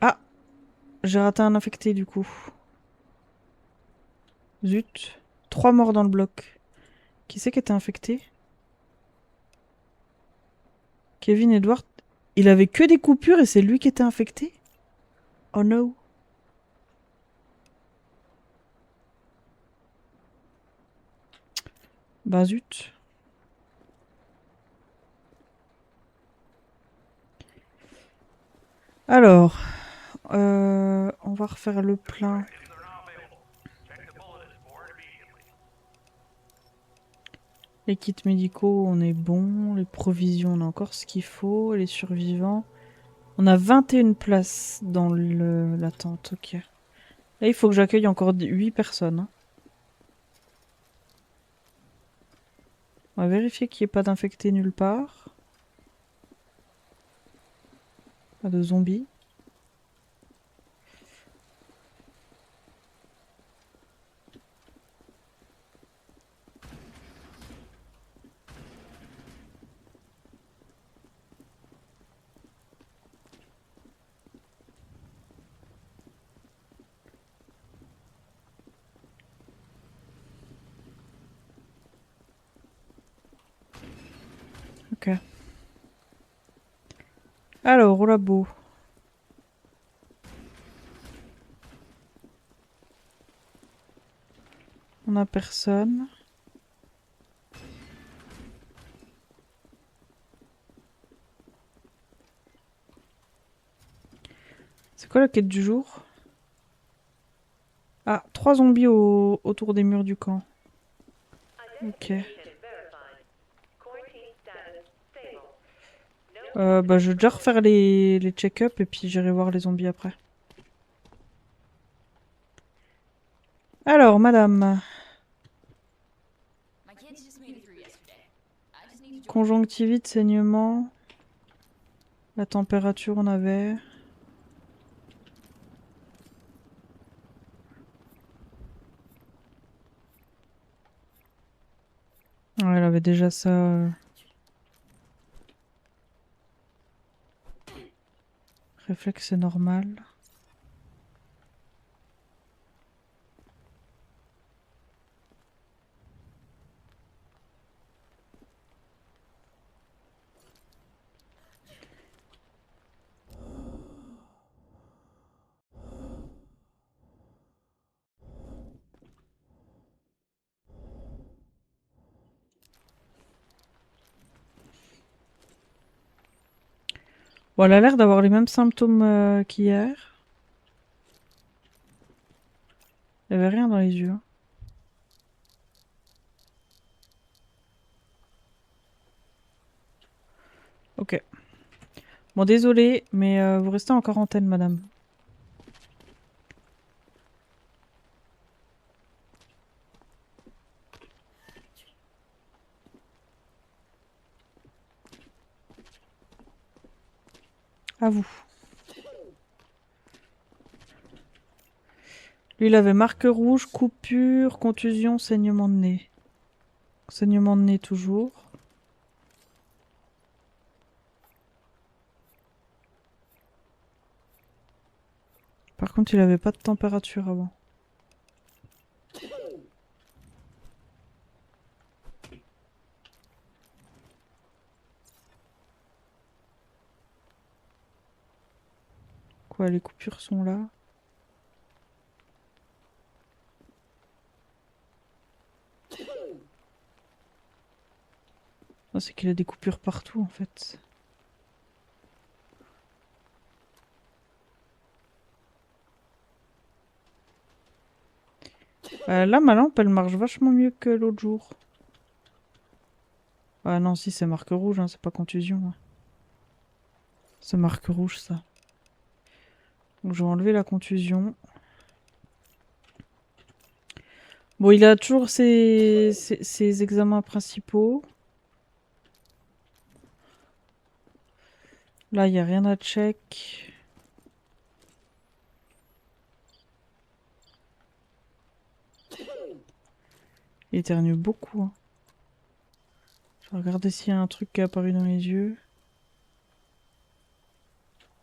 Ah, j'ai raté un infecté du coup. Zut. 3 morts dans le bloc. Qui c'est qui était infecté? Kevin Edward. Il avait que des coupures et c'est lui qui était infecté? Oh no. Bah zut. Alors, on va refaire le plein. Les kits médicaux, on est bon. Les provisions, on a encore ce qu'il faut. Les survivants. On a 21 places dans la tente, ok. Là, il faut que j'accueille encore 8 personnes. Hein. On va vérifier qu'il n'y ait pas d'infectés nulle part. Pas de zombies. Ok. Alors, au labo. On a personne. C'est quoi la quête du jour? Ah, 3 zombies autour des murs du camp. Ok. Bah, je vais déjà refaire les check-up et puis j'irai voir les zombies après. Alors, madame. Conjonctivite, saignement. La température, on avait. Ouais, elle avait déjà ça. Réflexe, c'est normal. Bon, elle a l'air d'avoir les mêmes symptômes qu'hier. Il n'y avait rien dans les yeux. Hein. Ok. Bon, désolé, mais vous restez en quarantaine, madame. À vous. Lui, il avait marque rouge, coupure, contusion, saignement de nez. Saignement de nez toujours. Par contre, il avait pas de température avant. Quoi, les coupures sont là. Oh, c'est qu'il a des coupures partout, en fait. Là, ma lampe, elle marche vachement mieux que l'autre jour. Ah non, si, c'est marque rouge, hein, c'est pas contusion. Hein. C'est marque rouge, ça. Donc, je vais enlever la contusion. Bon, il a toujours ses examens principaux. Là, il n'y a rien à check. Il éternue beaucoup. Hein. Je vais regarder s'il y a un truc qui est apparu dans les yeux.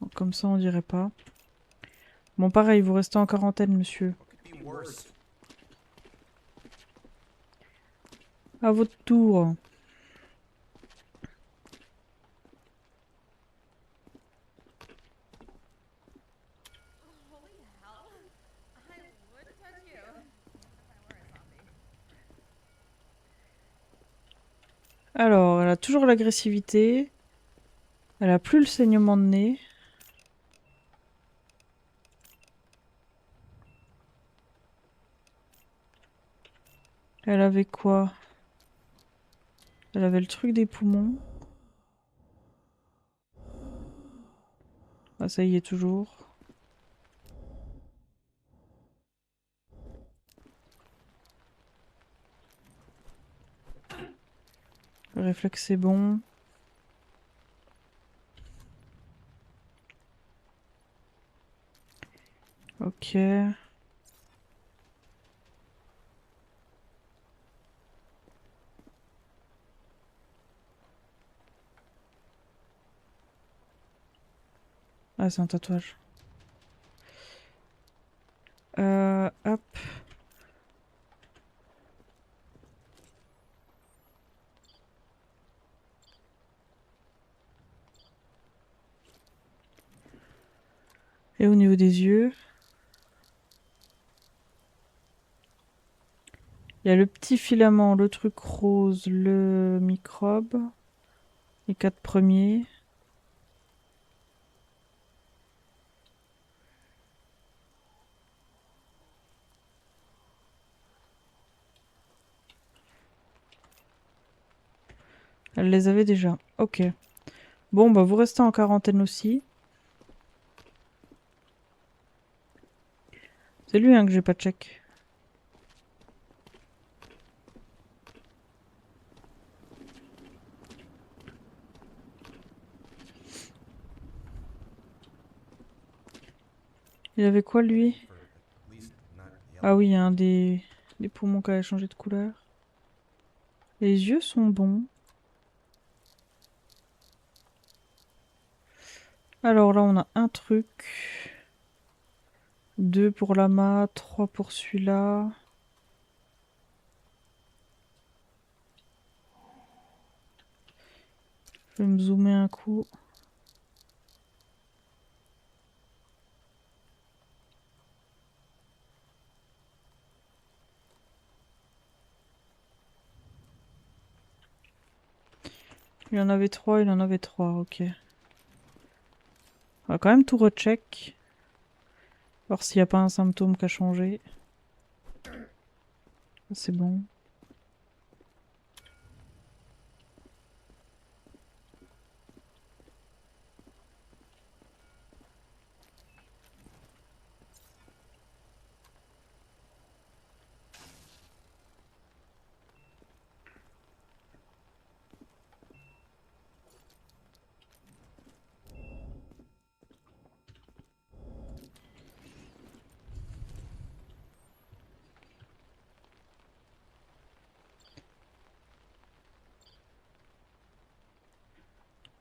Donc, comme ça, on dirait pas. Bon, pareil, vous restez en quarantaine, monsieur. À votre tour. Alors, elle a toujours l'agressivité. Elle a plus le saignement de nez. Elle avait quoi? Elle avait le truc des poumons. Ah, ça y est, toujours. Le réflexe, c'est bon. Ok. Ah, c'est un tatouage. Hop. Et au niveau des yeux, il y a le petit filament, le truc rose, le microbe. Les 4 premiers. Elle les avait déjà. Ok. Bon, bah vous restez en quarantaine aussi. C'est lui hein, que j'ai pas check. Il avait quoi lui? Ah oui, il y a un des poumons qui avait changé de couleur. Les yeux sont bons. Alors là, on a un truc. 2 pour l'ama, 3 pour celui-là. Je vais me zoomer un coup. Il en avait 3, il en avait 3, ok. On va quand même tout recheck. Voir s'il n'y a pas un symptôme qui a changé. C'est bon.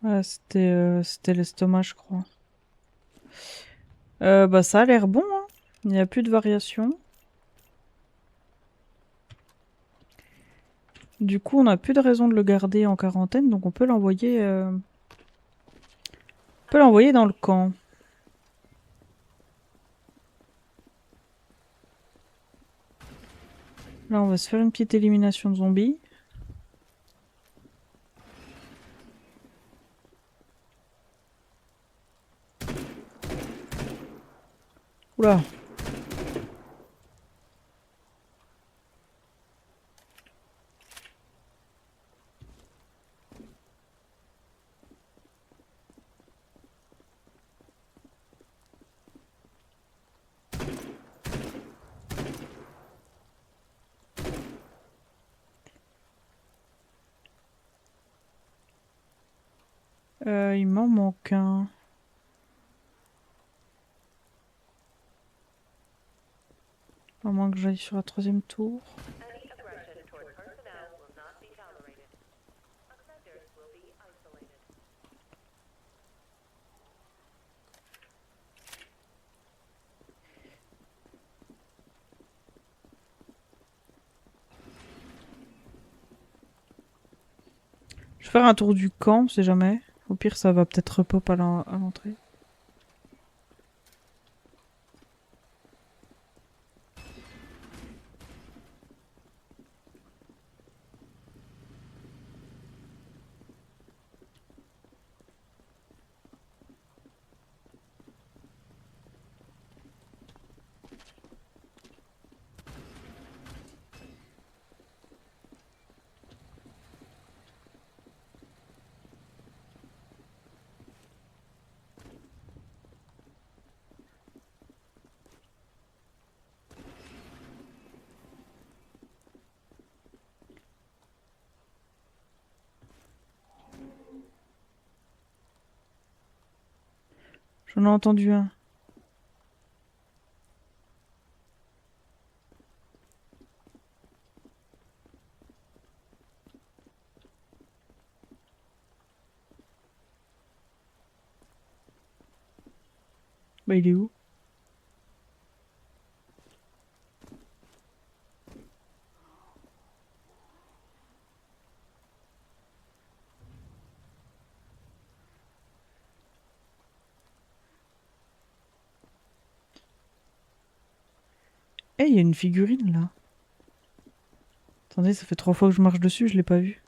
Ah, c'était l'estomac, je crois. Bah ça a l'air bon, hein. Il n'y a plus de variation. Du coup, on n'a plus de raison de le garder en quarantaine, donc on peut l'envoyer dans le camp. Là, on va se faire une petite élimination de zombies. Oula. Il m'en manque un. À moins que j'aille sur la 3e tour. Je vais faire un tour du camp, on sait jamais. Au pire, ça va peut-être repop à l'entrée. J'en ai entendu un. Bah, il est où? Eh, il y a une figurine là. Attendez, ça fait 3 fois que je marche dessus, je l'ai pas vue.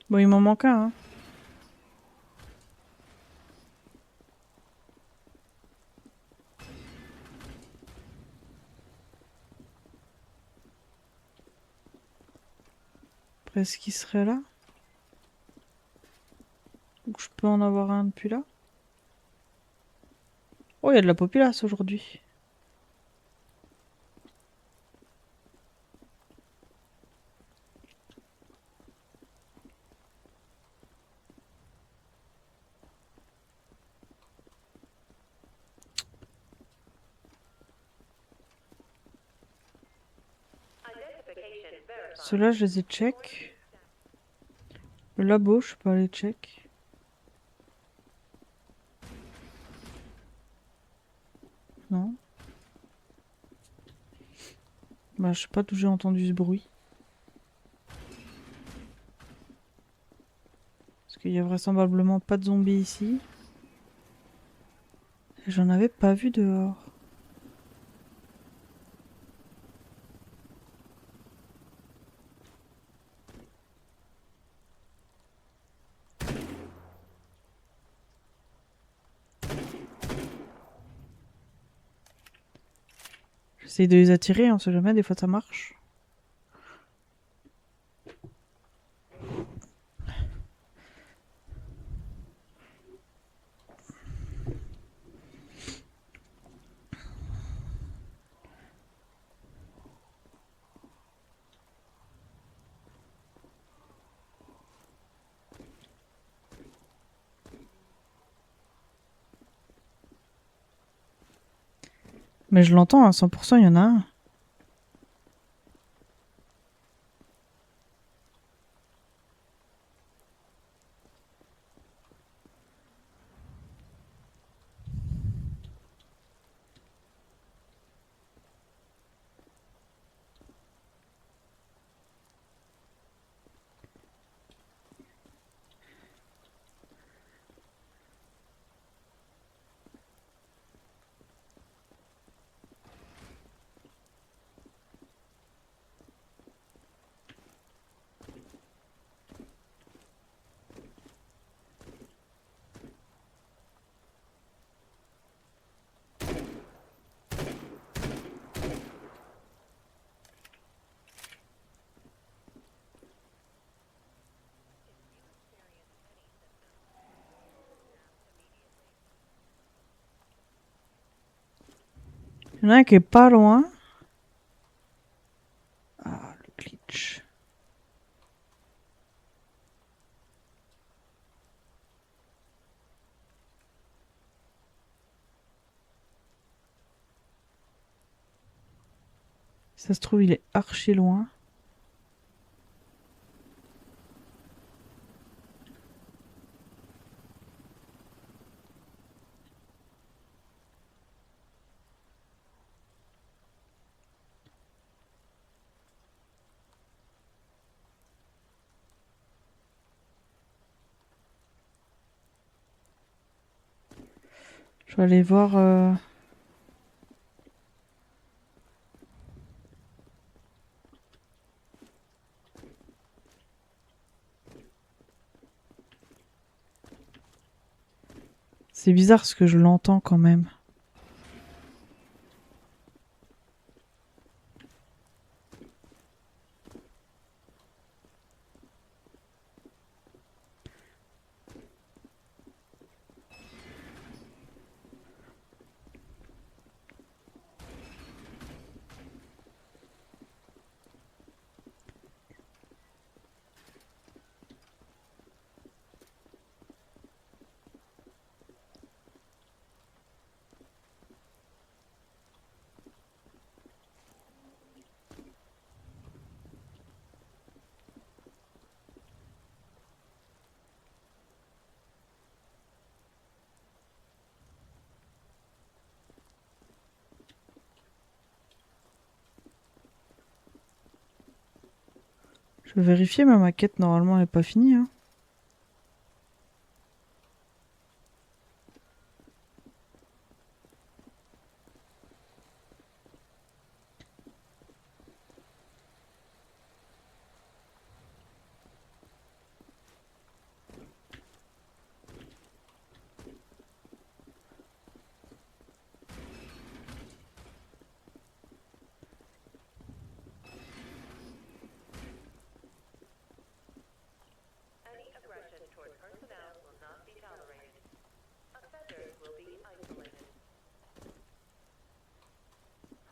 Bon, il m'en manque un, hein. Après, est-ce qu'il serait là? Donc, je peux en avoir un depuis là? Oh, il y a de la populace aujourd'hui. Ceux-là, je les ai check. Le labo, je peux aller check. Non. Bah, je sais pas d'où j'ai entendu ce bruit. Parce qu'il y a vraisemblablement pas de zombies ici. Et j'en avais pas vu dehors. J'essaye de les attirer, on sait jamais, des fois ça marche. Mais je l'entends, à 100%, il y en a un. Il y en a un qui est pas loin. Ah, le glitch. Si ça se trouve, il est archi loin. Je vais aller voir... C'est bizarre parce que je l'entends quand même. Je vais vérifier, mais ma quête, normalement, elle n'est pas finie. Hein.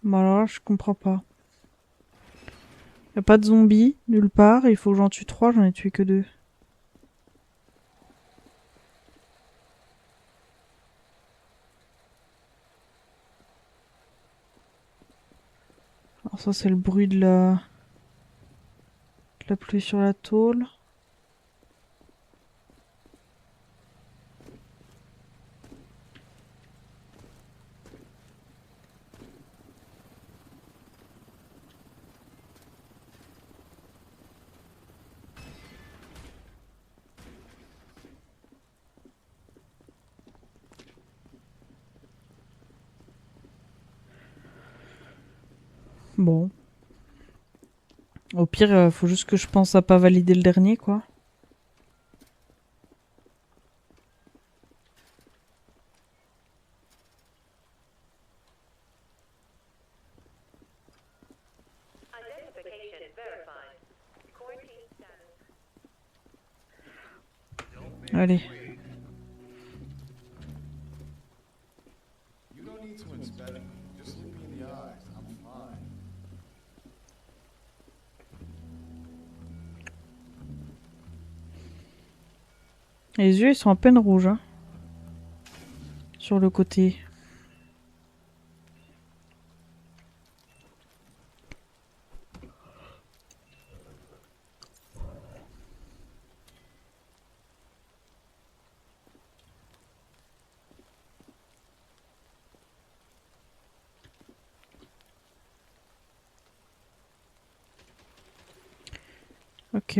Bon alors là, je comprends pas. Y a pas de zombies, nulle part. Il faut que j'en tue 3, j'en ai tué que 2. Alors ça, c'est le bruit de la pluie sur la tôle. Bon. Au pire, faut juste que je pense à pas valider le dernier, quoi. Allez. You don't need to inspect me. Just look me in the eyes. I'm fine. Les yeux, ils sont à peine rouges, hein. Sur le côté. Ok.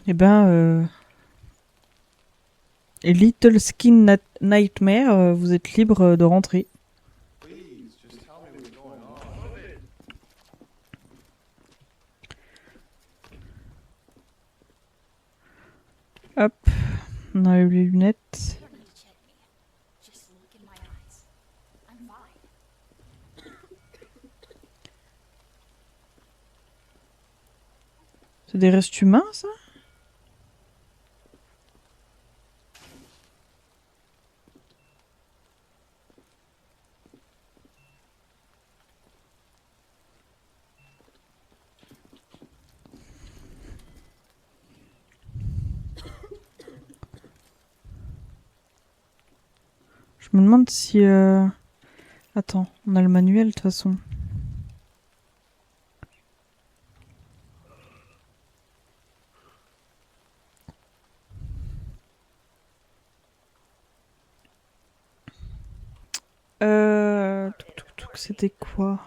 Eh ben, Little Skin Nightmare, vous êtes libre de rentrer. Please, just tell me what's going on. Hop, on enlève les lunettes. You don't need to check me. Just look in my eyes. I'm fine. C'est des restes humains, ça? Je me demande si... Attends, on a le manuel de toute façon. C'était quoi?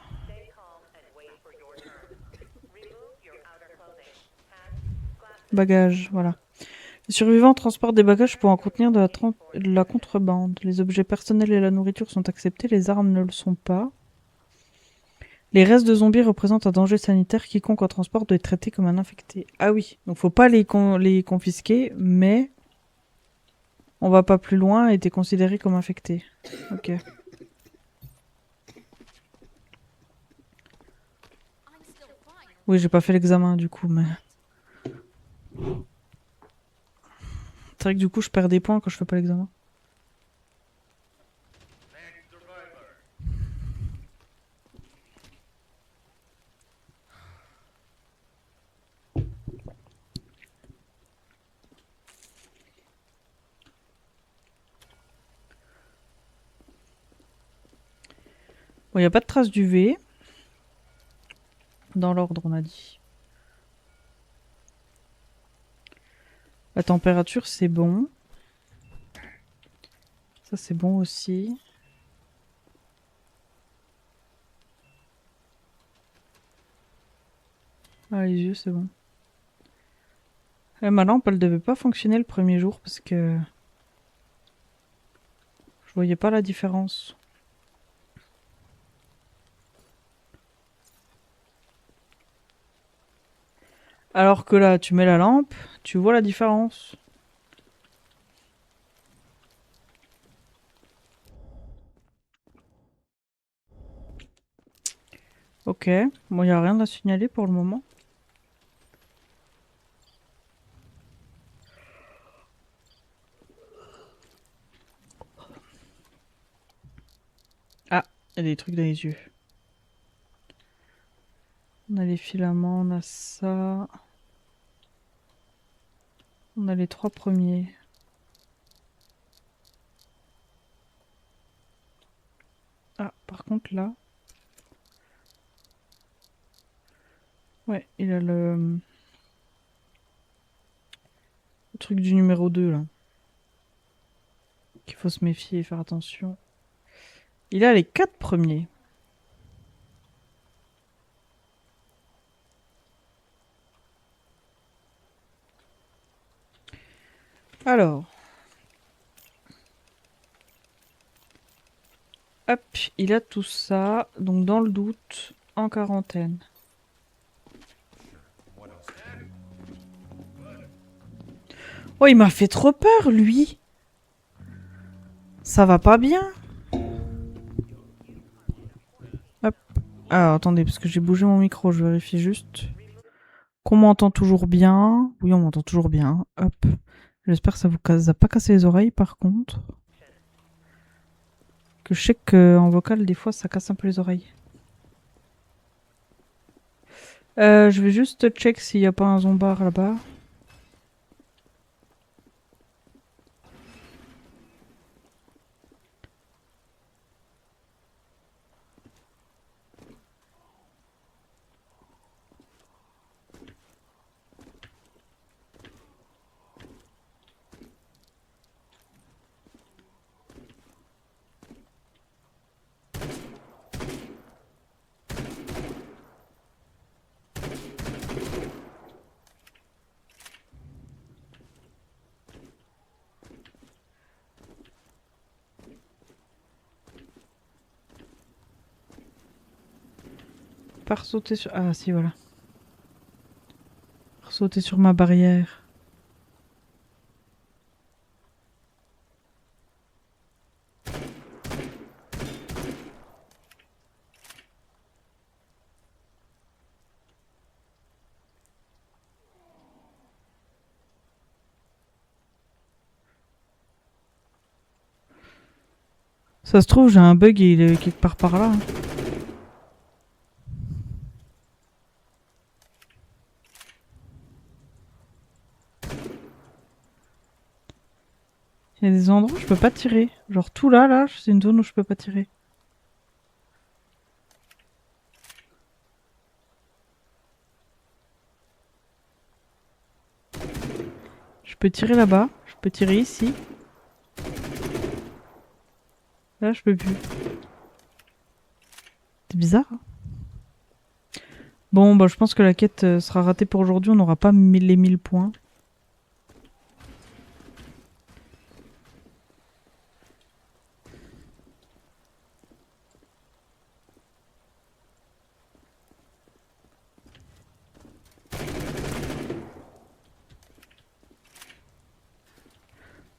Bagages, voilà. Les survivants transportent des bagages pour en contenir de la contrebande. Les objets personnels et la nourriture sont acceptés, les armes ne le sont pas. Les restes de zombies représentent un danger sanitaire. Quiconque en transport doit être traité comme un infecté. Ah oui, donc faut pas les confisquer, mais on va pas plus loin et t'es considéré comme infecté. Ok. I'm still fine. Oui, j'ai pas fait l'examen du coup, mais... C'est vrai que du coup, je perds des points quand je fais pas l'examen. Next survivor. Bon, y a pas de trace du V. Dans l'ordre, on a dit. La température, c'est bon. Ça, c'est bon aussi. Ah, les yeux, c'est bon. Ma lampe, elle devait pas fonctionner le premier jour parce que je voyais pas la différence. Alors que là, tu mets la lampe, tu vois la différence. Ok, bon, y a rien à signaler pour le moment. Ah, y a des trucs dans les yeux. On a les filaments, on a ça. On a les 3 premiers. Ah, par contre là... Ouais, il a le truc du numéro 2 là. Qu'il faut se méfier et faire attention. Il a les 4 premiers. Alors. Hop, il a tout ça. Donc dans le doute, en quarantaine. What else? Oh, il m'a fait trop peur, lui. Ça va pas bien. Hop. Alors, attendez, parce que j'ai bougé mon micro, je vérifie juste. Qu'on m'entend toujours bien. Oui, on m'entend toujours bien. Hop. J'espère que ça vous a pas cassé les oreilles, par contre. Que je sais qu'en vocal, des fois, ça casse un peu les oreilles. Je vais juste check s'il n'y a pas un zombard là-bas. Pas ressauter sur... Ah, si, voilà. Ressauter sur ma barrière. Ça se trouve, j'ai un bug et il est quelque part par là. Hein. Il y a des endroits où je peux pas tirer. Genre tout là, là, c'est une zone où je peux pas tirer. Je peux tirer là-bas, je peux tirer ici. Là, je peux plus. C'est bizarre. Hein. Bon, bah je pense que la quête sera ratée pour aujourd'hui. On n'aura pas les 1000 points.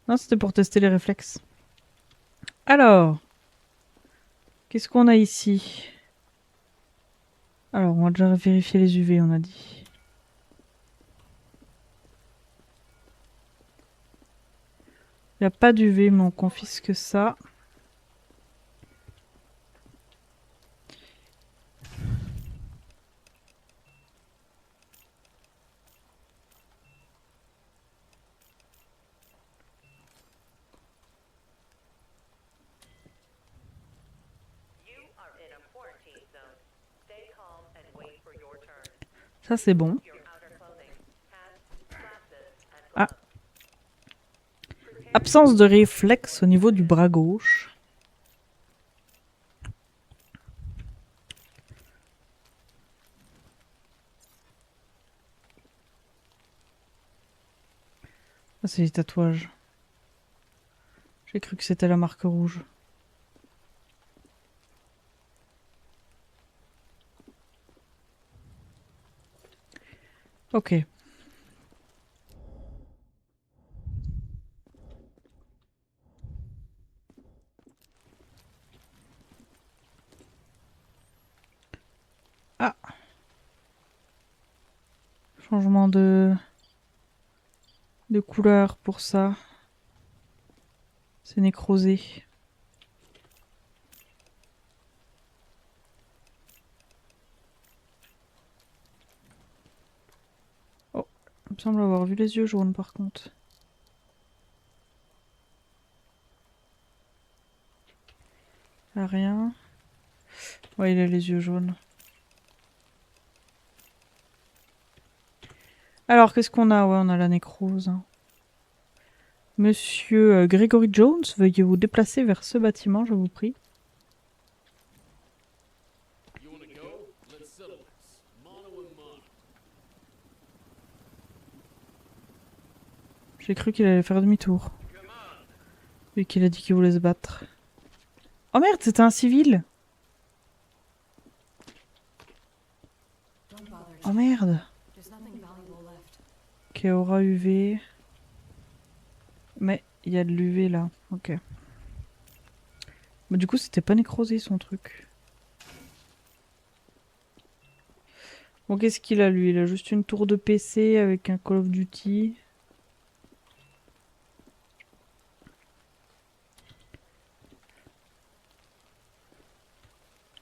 Non, c'était pour tester les réflexes. Alors, qu'est-ce qu'on a ici? Alors, on va déjà vérifier les UV, on a dit. Il n'y a pas d'UV, mais on confisque ça. Ça, c'est bon. Ah. Absence de réflexe au niveau du bras gauche. Ah, c'est les tatouages. J'ai cru que c'était la marque rouge. Ok. Ah. Changement de couleur pour ça. C'est nécrosé. Oh, il me semble avoir vu les yeux jaunes par contre. Là, rien. Ouais, il a les yeux jaunes. Alors, qu'est-ce qu'on a? Ouais, on a la nécrose. Hein. Monsieur Gregory Jones, veuillez vous déplacer vers ce bâtiment, je vous prie. You wanna go? Let's settle this. Mano a mano. J'ai cru qu'il allait faire demi-tour. Vu qu'il a dit qu'il voulait se battre. Oh merde, c'était un civil! Don't bother. Oh merde! There's nothing valuable left. Ok, aura UV. Mais il y a de l'UV là. Ok. Bah, du coup, c'était pas nécrosé son truc. Bon, qu'est-ce qu'il a lui? Il a juste une tour de PC avec un Call of Duty.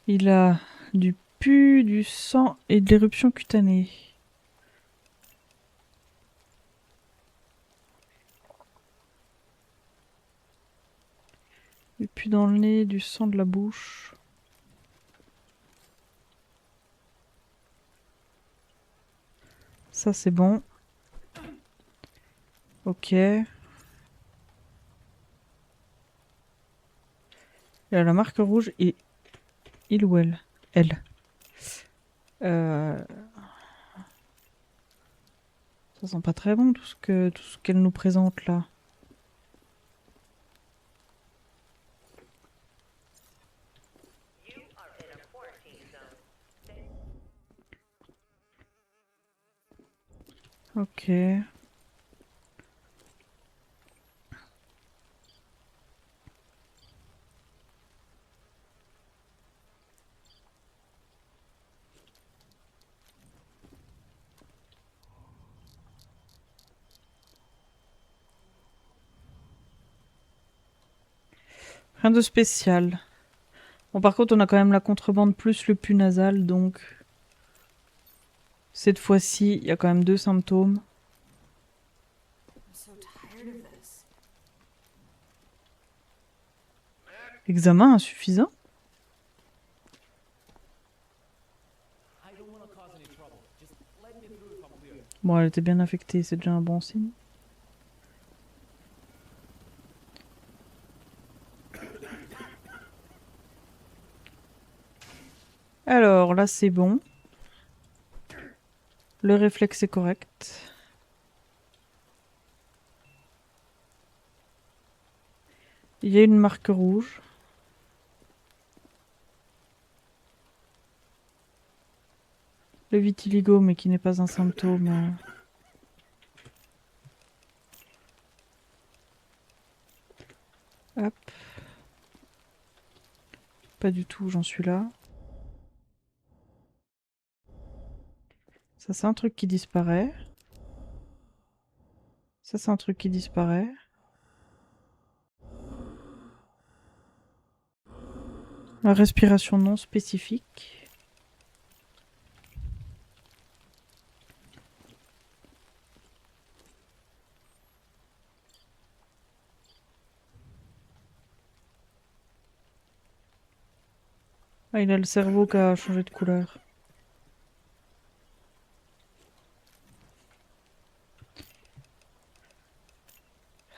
Il a du pu, du sang et de l'éruption cutanée. Du pu dans le nez, du sang de la bouche. Ça, c'est bon. Ok. Il a la marque rouge et il ou elle. Elle. Ça sent pas très bon tout ce qu'elle nous présente là. Ok. Rien de spécial. Bon, par contre, on a quand même la contrebande plus le pu nasal, donc... Cette fois-ci, il y a quand même 2 symptômes. I'm so tired of this. Examen insuffisant. Bon, elle était bien affectée, c'est déjà un bon signe. Alors, là, c'est bon. Le réflexe est correct. Il y a une marque rouge. Le vitiligo, mais qui n'est pas un symptôme. Hop. Pas du tout, j'en suis là. Ça, c'est un truc qui disparaît. Ça, c'est un truc qui disparaît. La respiration non spécifique. Ah, il a le cerveau qui a changé de couleur.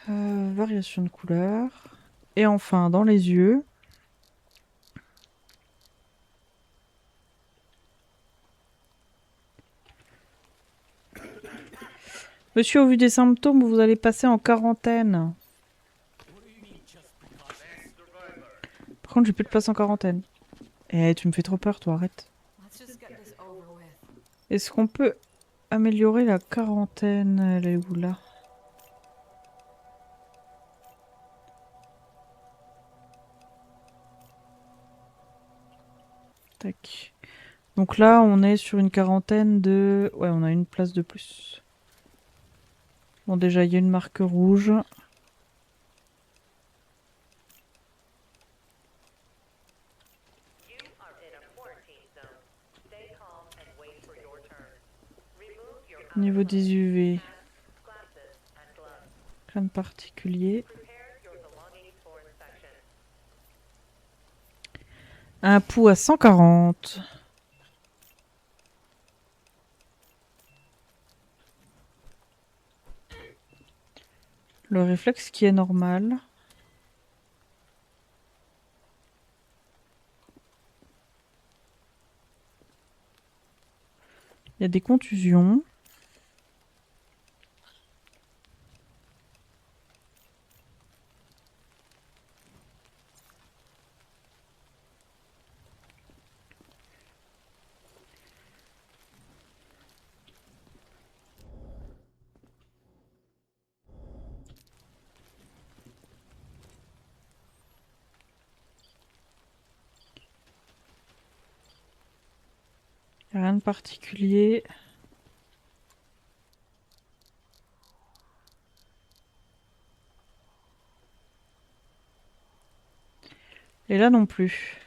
Variation de couleur. Et enfin, dans les yeux. Monsieur, au vu des symptômes, vous allez passer en quarantaine. Par contre, j'ai plus de place en quarantaine. Eh, tu me fais trop peur, toi, arrête. Let's just get this over with. Est-ce qu'on peut améliorer la quarantaine? Elle est où, là? Tac. Donc là, on est sur une quarantaine de... Ouais, on a une place de plus. Bon, déjà, il y a une marque rouge. You are in a quarantine zone. Stay calm and wait for your turn. Remove your Au niveau outer des UV, masks, glasses, and gloves. rien de particulier. Prepare your belongings for inspection. Un pouls à 140. Le réflexe qui est normal. Il y a des contusions. Rien de particulier. Et là non plus.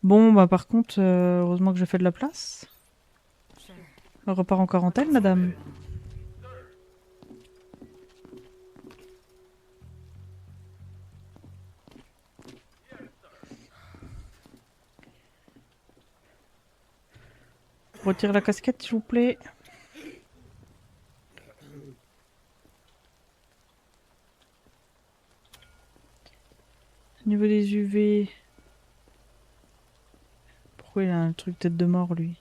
Bon, bah par contre, heureusement que j'ai fait de la place. Sure. On repart en quarantaine, madame. Retire la casquette, s'il vous plaît. Au niveau des UV... Pourquoi il a un truc tête de mort, lui?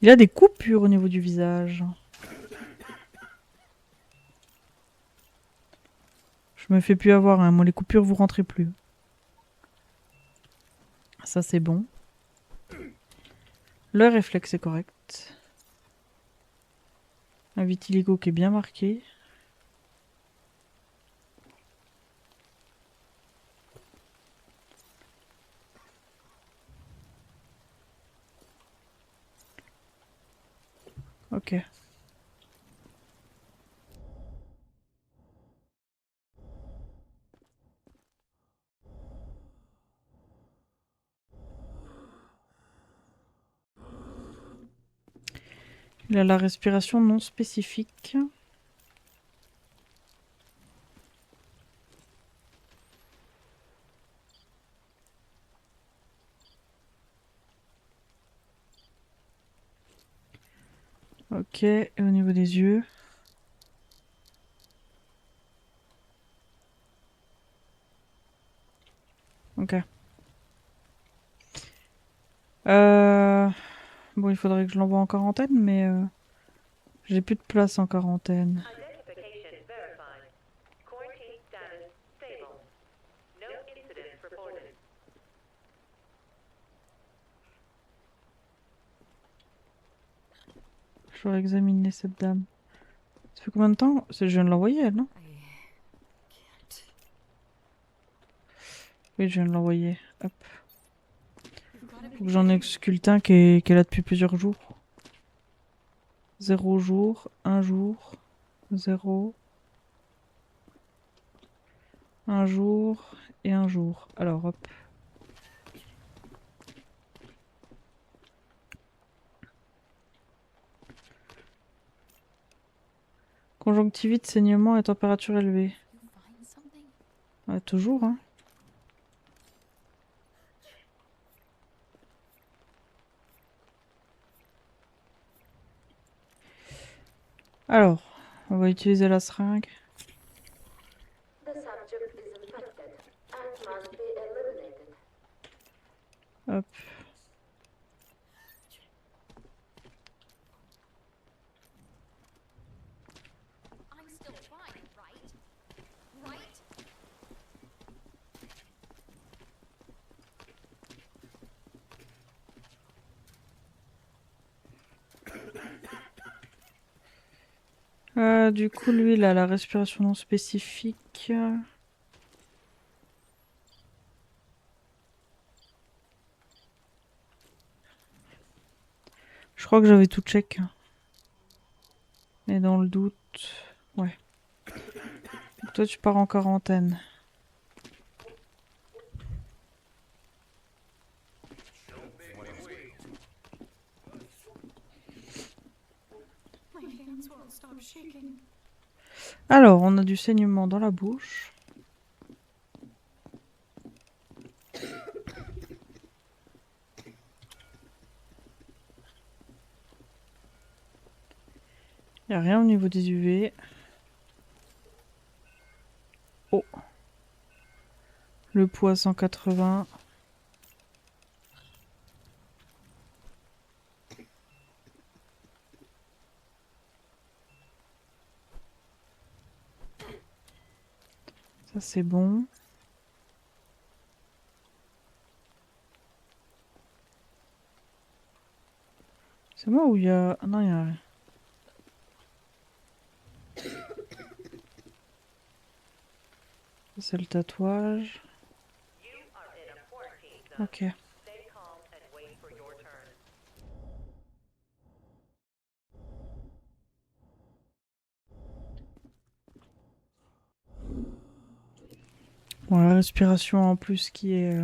Il a des coupures au niveau du visage. Je me fais plus avoir, hein. Moi, les coupures, vous rentrez plus. Ça, c'est bon. Le réflexe est correct. Un vitiligo qui est bien marqué. Ok. Il a la respiration non spécifique. Ok, et au niveau des yeux. Ok. Bon, il faudrait que je l'envoie en quarantaine, mais j'ai plus de place en quarantaine. Identification verified. Quarantine status stable. No incidents reported. Je vais examiner cette dame. Ça fait combien de temps? Je viens de l'envoyer, elle, non? Oui, je viens de l'envoyer. Hop. Faut que j'en exculte un qui est là depuis plusieurs jours. 0 jour, 1 jour, 0, 1 jour et 1 jour. Alors hop. Conjonctivite, saignement et température élevée. You find something? Ouais, toujours, hein. Alors, on va utiliser la seringue. The subject is infected and must be eliminated. Hop. I'm still fine, right? Right? Du coup, lui, il a la respiration non spécifique. Je crois que j'avais tout check. Mais dans le doute... Ouais. Donc toi, tu pars en quarantaine. My hands won't stop shaking. Alors, on a du saignement dans la bouche. Il n'y a rien au niveau des UV. Oh. Le poids 180. Ça, c'est bon. C'est moi où il y a... Ah non, il y a rien. Ça, c'est le tatouage. You are in a quarantine zone. Ok. Stay calm and wait for your turn. Bon, la respiration en plus qui est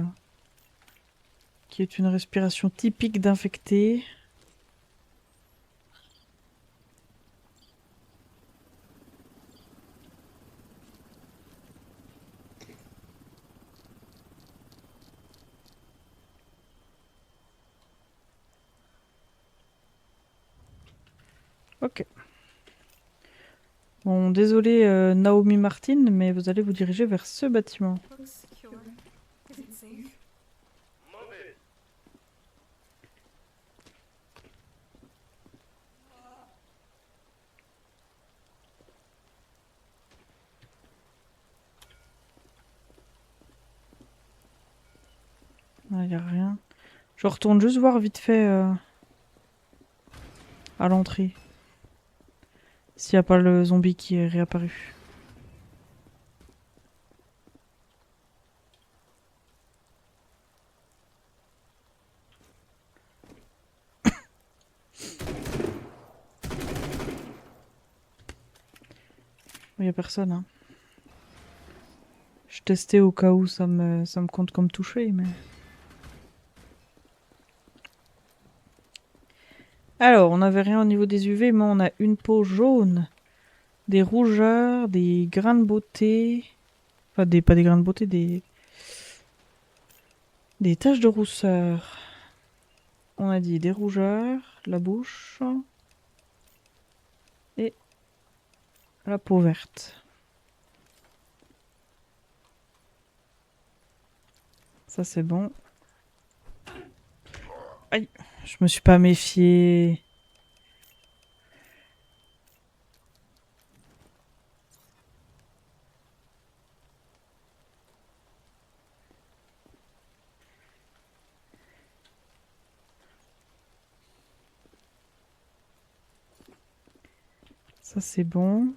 une respiration typique d'infecté. Ok. Bon, désolé Naomi Martin, mais vous allez vous diriger vers ce bâtiment. Looks secure. Is it safe? Il n'y a rien. Je retourne juste voir vite fait à l'entrée. S'il n'y a pas le zombie qui est réapparu. Il n'y a personne, hein. Je testais au cas où ça me compte comme touché, mais... Alors, on n'avait rien au niveau des UV, mais on a une peau jaune, des rougeurs, des grains de beauté... Enfin, pas des grains de beauté, des taches de rousseur. On a dit des rougeurs, la bouche... La peau verte. Ça c'est bon. Aïe, je me suis pas méfiée. Ça c'est bon.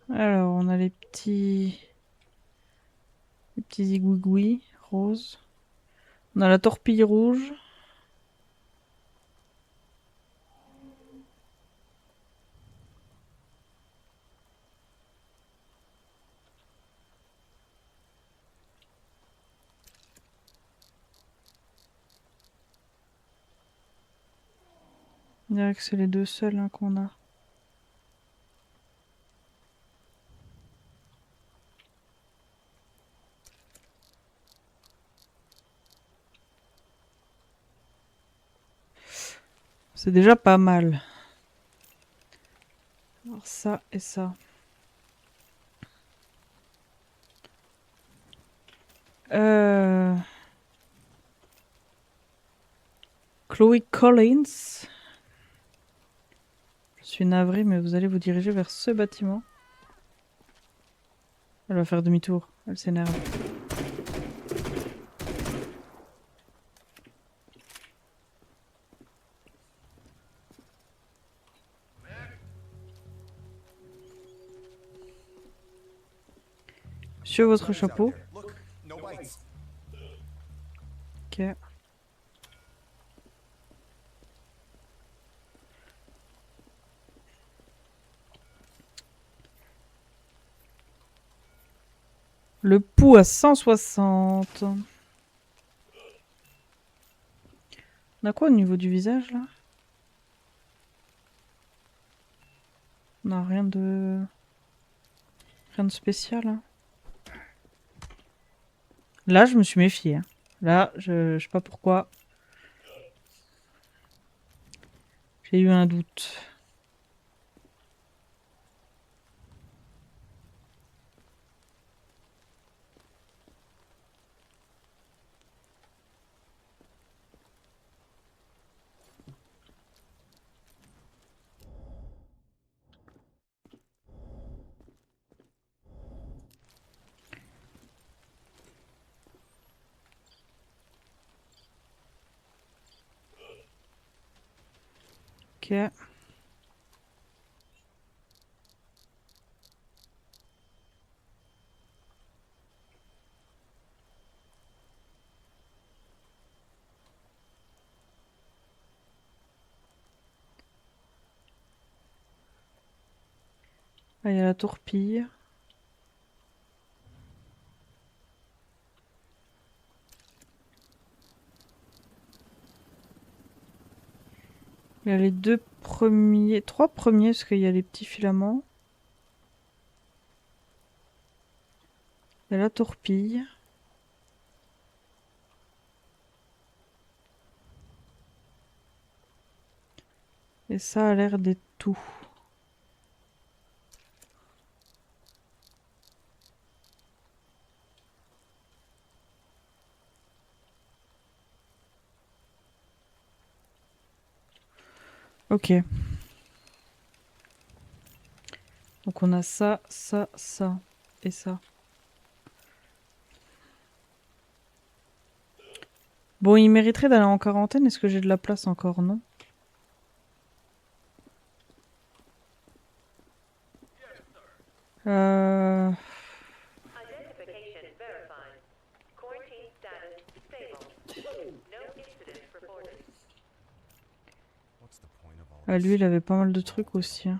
Alors, on a les petits zigouigouis roses. On a la torpille rouge. On dirait que c'est les deux seuls hein, qu'on a. C'est déjà pas mal. Alors ça et ça. Chloé Collins. Je suis navrée, mais vous allez vous diriger vers ce bâtiment. Elle va faire demi-tour. Elle s'énerve. Monsieur, votre chapeau. Look, no bites. Ok. Le pouls à 160. On a quoi au niveau du visage là? On a rien de spécial. Hein. Là, je me suis méfiée. Hein. Là, je sais pas pourquoi. J'ai eu un doute. Ok. Là, il y a la tourpille. Il y a les deux premiers, trois premiers, parce qu'il y a les petits filaments. Il y a la tourpille. Et ça a l'air d'être tout. Ok. Donc on a ça, ça, ça et ça. Bon, il mériterait d'aller en quarantaine. Est-ce que j'ai de la place encore? Non. Identification verified. Quarantine status stable. No incidents reported. What's the point of all Ah, this? lui, il avait pas mal de trucs aussi. Hein.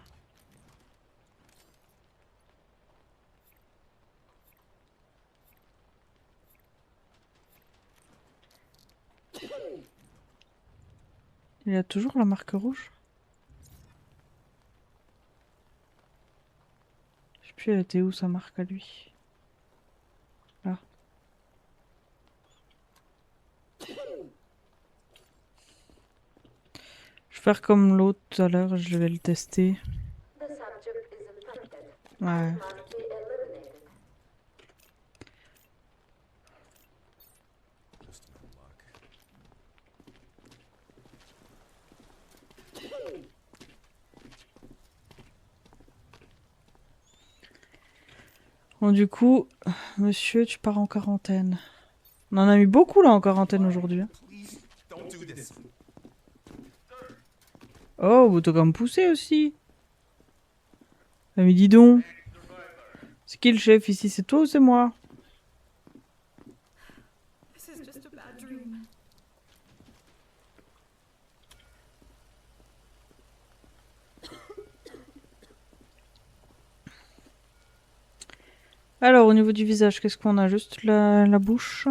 Il a toujours la marque rouge? Puis elle était où sa marque à lui? Là. Je vais faire comme l'autre tout à l'heure, je vais le tester. The subject is infected Ouais. and must be eliminated. Just no luck. Bon, du coup, monsieur, tu pars en quarantaine. On en a eu beaucoup là en quarantaine aujourd'hui. Hein. Please don't do this. Oh, vous t'as quand même poussé aussi. Ah, mais dis donc. C'est qui le chef ici? C'est toi ou c'est moi? This is just a bad dream. Alors, au niveau du visage, qu'est-ce qu'on a? Juste la bouche.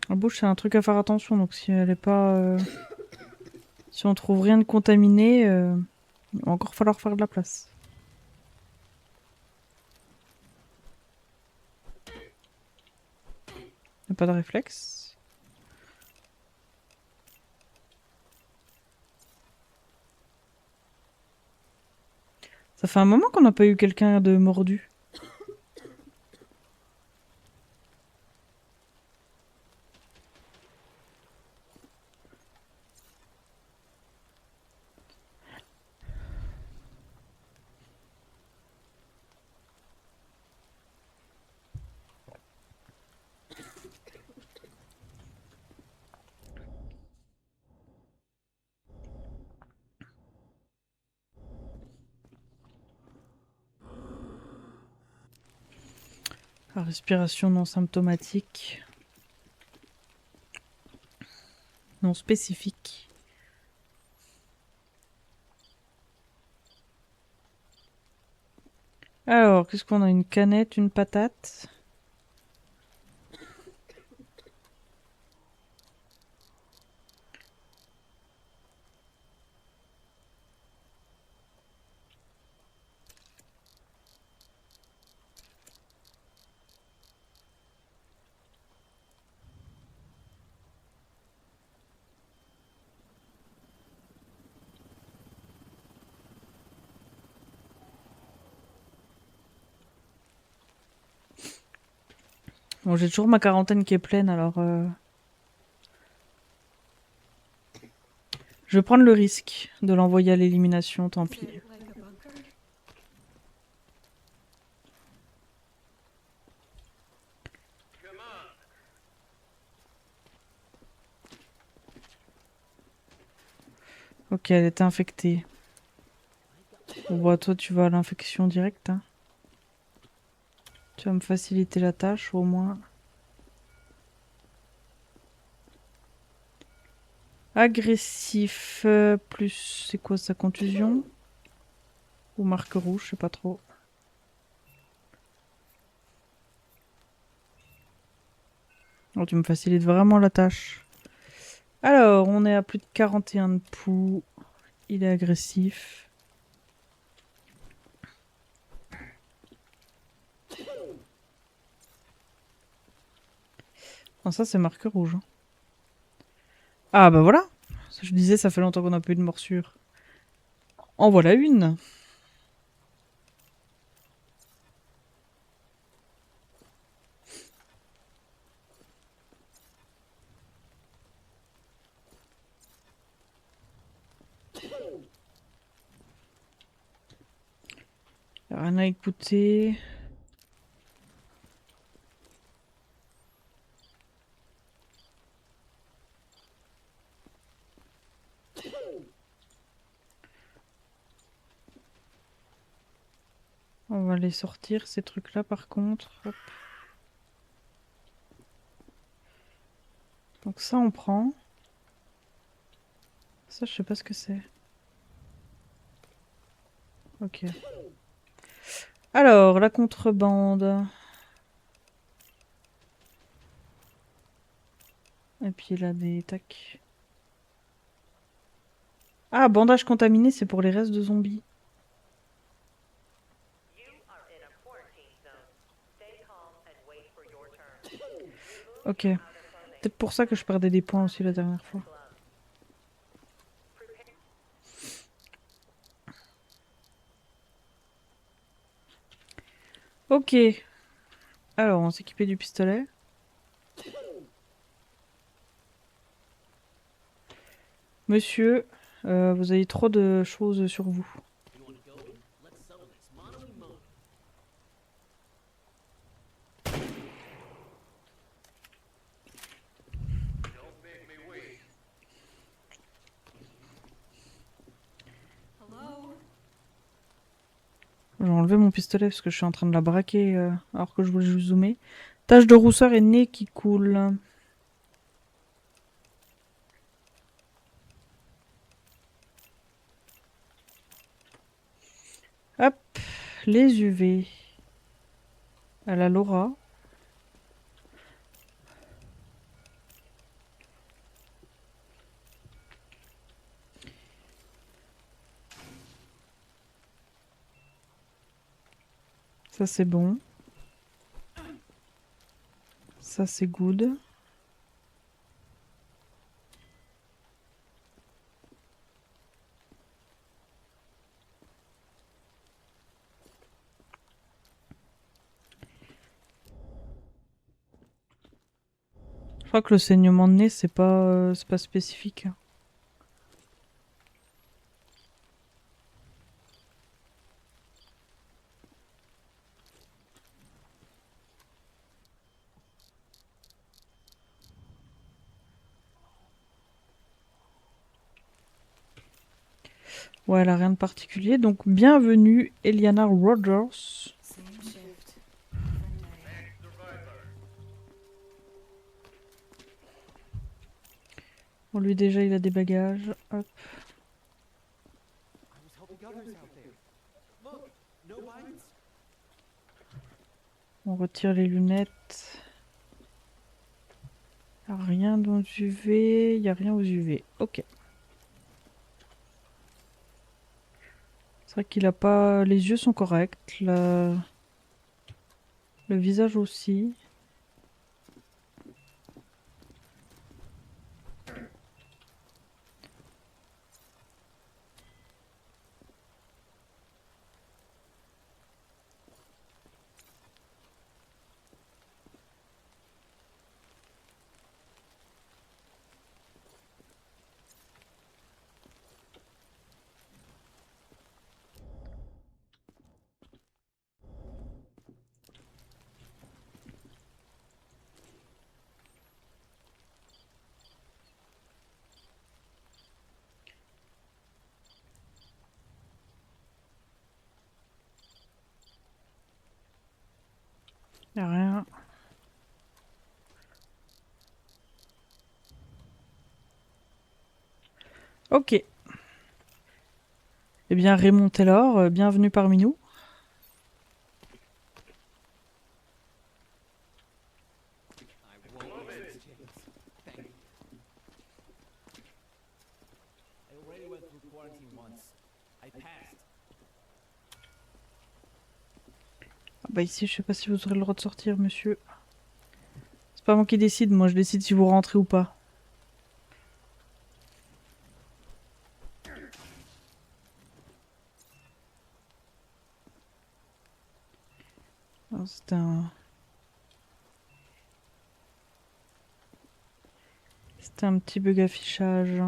La bouche, c'est un truc à faire attention. Donc, si elle est pas. Si on trouve rien de contaminé, il va encore falloir faire de la place. Y a pas de réflexe. Ça fait un moment qu'on n'a pas eu quelqu'un de mordu. La respiration non symptomatique. Non spécifique. Alors, qu'est-ce qu'on a? Une canette, une patate. Bon, j'ai toujours ma quarantaine qui est pleine, alors... Je vais prendre le risque de l'envoyer à l'élimination, tant Is pis. it like a bunker? Ok, elle est infectée. Bon, bah, toi, tu vas à l'infection directe. Hein. Tu vas me faciliter la tâche, au moins. Agressif, plus... C'est quoi sa contusion? Ou marque rouge, je sais pas trop. Oh, tu me facilites vraiment la tâche. Alors, on est à plus de 41 de pouls. Il est agressif. Ah, ça, c'est marque rouge. Hein. Ah, bah voilà. Je disais, ça fait longtemps qu'on n'a pas eu de morsure. En voilà une. Rien à écouter. On va les sortir, ces trucs-là, par contre. Hop. Donc ça, on prend. Ça, je sais pas ce que c'est. Ok. Alors, la contrebande. Et puis là, des tacs. Ah, bandage contaminé, c'est pour les restes de zombies. You are in a quarantine zone. Stay calm and wait for your turn. Remove Ok. your outer clothing. Peut-être pour ça que je perdais des points aussi la dernière fois. Gloves. Prepare. Ok. Alors, on s'équipait du pistolet. Monsieur, vous avez trop de choses sur vous. Don't make me wait. Hello? J'ai enlevé mon pistolet parce que je suis en train de la braquer alors que je voulais juste zoomer. Tache de rousseur et nez qui coule. Hop, les UV. À la Laura. Ça c'est bon. Ça c'est good. Je crois que le saignement de nez c'est pas spécifique. Ouais, elle a rien de particulier. Donc bienvenue Eliana Rogers. Same shift. Different day. Survivor. Bon, lui déjà il a des bagages. Hop. I was helping others out there. Look, no bites. On retire les lunettes. Y a rien aux UV. Y a rien aux UV. Ok. C'est vrai qu'il a pas. Les yeux sont corrects. Le visage aussi. Y a rien. Ok. Eh bien, Raymond Taylor, bienvenue parmi nous. I won't miss this chance. Thank you. I already went through quarantine once. I passed. Ah bah ici, je sais pas si vous aurez le droit de sortir, monsieur. C'est pas moi qui décide, moi je décide si vous rentrez ou pas. Ah, c'était un... C'était un petit bug affichage.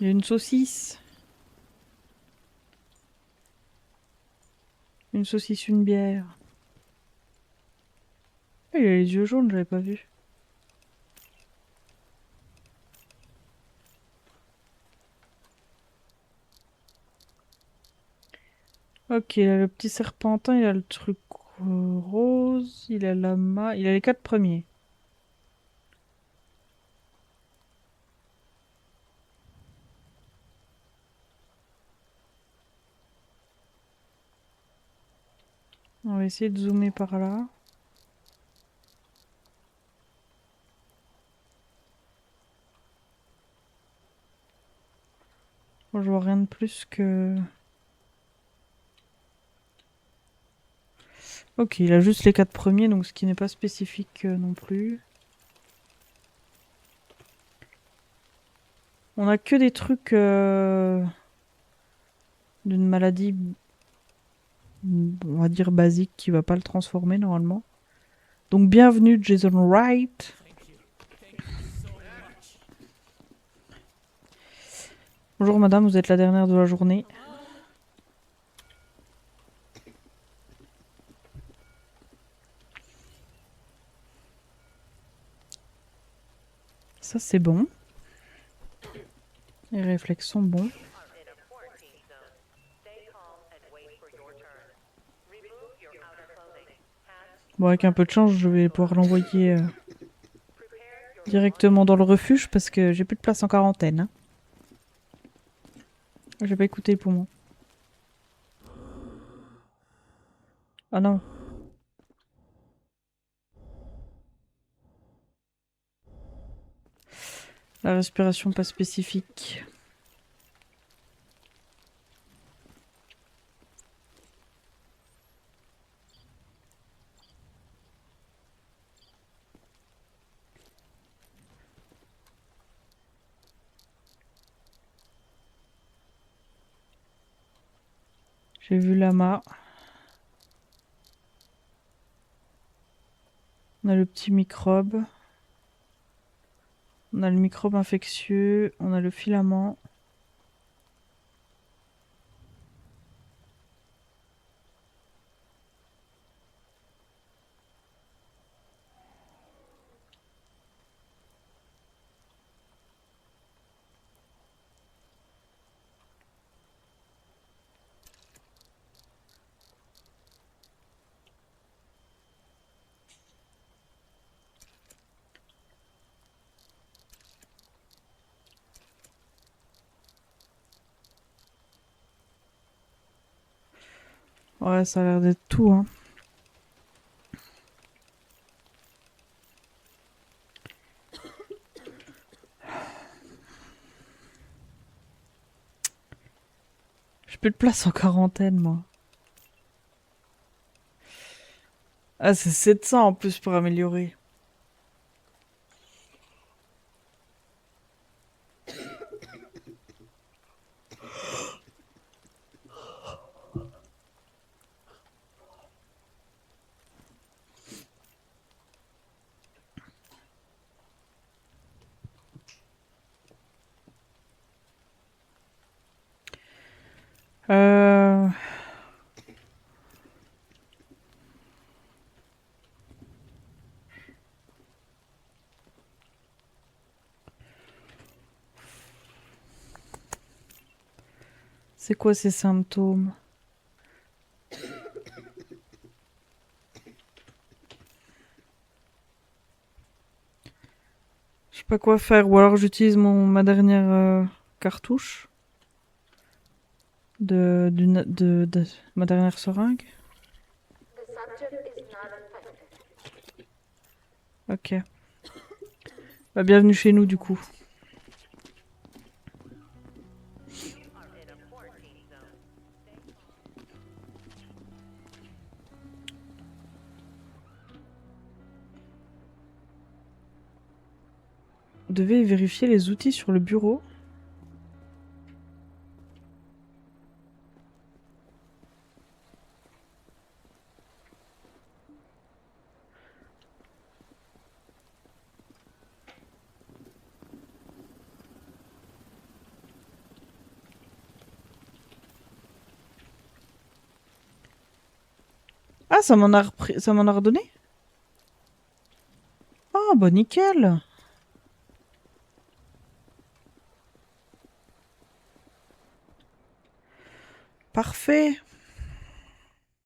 Il y a une saucisse. Une saucisse, une bière. Ah, il a les yeux jaunes, j'avais pas vu. Ok, il a le petit serpentin, il a le truc rose, il a la il a les 4 premiers. On va essayer de zoomer par là. Bon, je vois rien de plus que... Ok, il a juste les 4 premiers, donc ce qui n'est pas spécifique non plus. On a que des trucs d'une maladie, on va dire basique, qui va pas le transformer normalement. Donc bienvenue Jason Wright. Thank you. Thank you so much. Bonjour madame, vous êtes la dernière de la journée. Ça c'est bon. Les réflexes sont bons. are in a quarantine zone. Stay calm and wait for your turn. Remove your outer clothing. Hands, Bon, avec un peu de chance, je vais pouvoir l'envoyer prepare your directement dans le refuge parce que j'ai plus de place en quarantaine. Hein. J'ai pas écouté les poumons. Ah non. La respiration pas spécifique. J'ai vu lama. On a le petit microbe. On a le microbe infectieux. On a le filament. Ouais, ça a l'air d'être tout, hein. J'ai plus de place en quarantaine, moi. Ah, c'est 700 en plus pour améliorer. Euh... C'est quoi ces symptômes? Je sais pas quoi faire, ou alors j'utilise ma dernière cartouche de ma dernière seringue. The subject is not infected. Ok. Bah, bienvenue chez nous du coup. are in a quarantine zone. Vous devez vérifier les outils sur le bureau. Ah, ça m'en a repris, ça m'en a redonné? Ah, bah nickel. Parfait.